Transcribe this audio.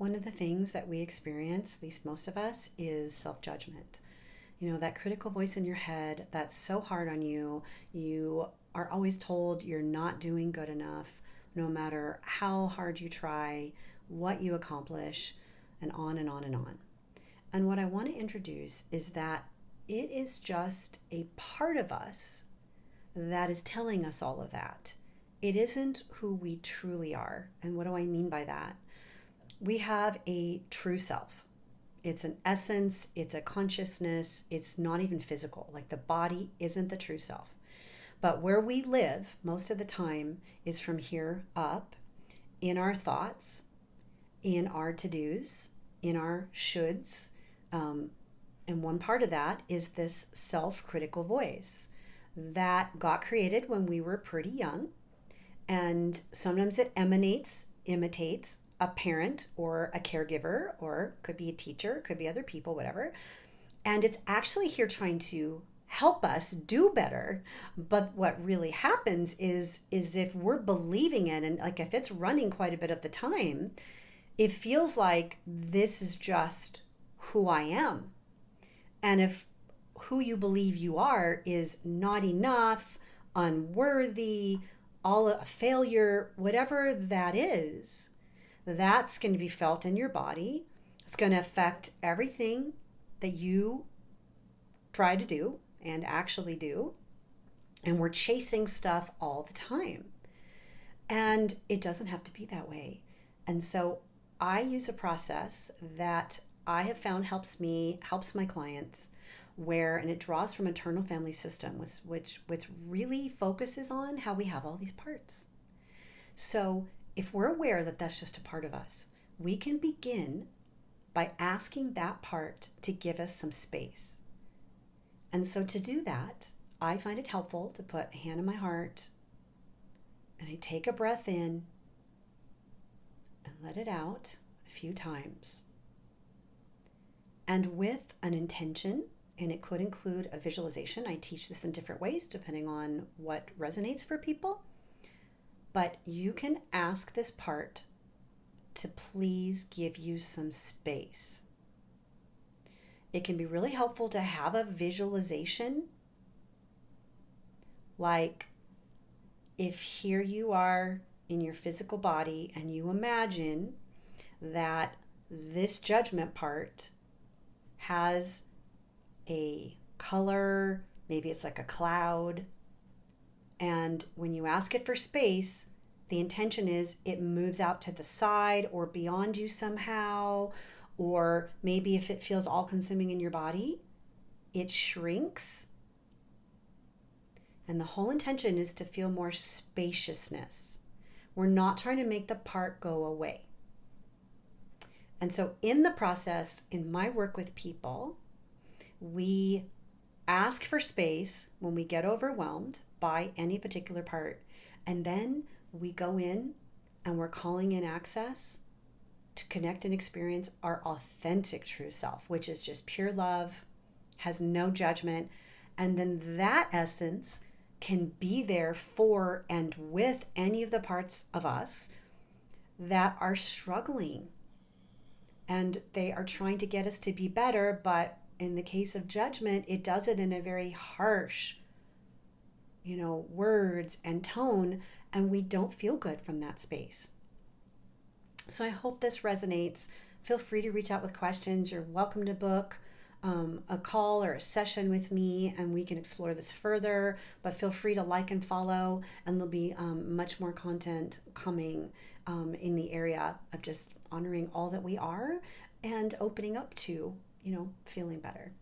one of the things that we experience, at least most of us, is self-judgment. That critical voice in your head that's so hard on you. You are always told you're not doing good enough, no matter how hard you try, what you accomplish, and on and on and on. And what I want to introduce is that it is just a part of us that is telling us all of that. It isn't who we truly are. And what do I mean by that? We have a true self. It's an essence, it's a consciousness, it's not even physical. Like the body isn't the true self. But where we live most of the time is from here up, in our thoughts, in our to dos, in our shoulds. And one part of that is this self critical voice that got created when we were pretty young. And sometimes it imitates a parent or a caregiver, or could be a teacher, could be other people, whatever. And it's actually here trying to help us do better. But what really happens is if we're believing it, and like if it's running quite a bit of the time, it feels like this is just who I am. And if who you believe you are is not enough, unworthy, all a failure, whatever that is, that's going to be felt in your body. It's going to affect everything that you try to do and actually do. And we're chasing stuff all the time. And it doesn't have to be that way. And so I use a process that I have found helps my clients, and it draws from Eternal Family System, which really focuses on how we have all these parts. So if we're aware that that's just a part of us, we can begin by asking that part to give us some space. And so to do that, I find it helpful to put a hand on my heart, and I take a breath in and let it out a few times. And with an intention, and it could include a visualization. I teach this in different ways depending on what resonates for people. But you can ask this part to please give you some space. It can be really helpful to have a visualization. Like if here you are in your physical body and you imagine that this judgment part has a color, maybe it's like a cloud. And when you ask it for space, the intention is it moves out to the side or beyond you somehow. Or maybe if it feels all consuming in your body, it shrinks. And the whole intention is to feel more spaciousness. We're not trying to make the part go away. And so in the process, in my work with people, we ask for space when we get overwhelmed by any particular part. And then we go in and we're calling in access to connect and experience our authentic true self, which is just pure love, has no judgment. And then that essence can be there for and with any of the parts of us that are struggling. And they are trying to get us to be better, but in the case of judgment, it does it in a very harsh, words and tone, and we don't feel good from that space. So I hope this resonates. Feel free to reach out with questions. You're welcome to book a call or a session with me, and we can explore this further. But feel free to like and follow, and there'll be much more content coming in the area of just honoring all that we are and opening up to, feeling better.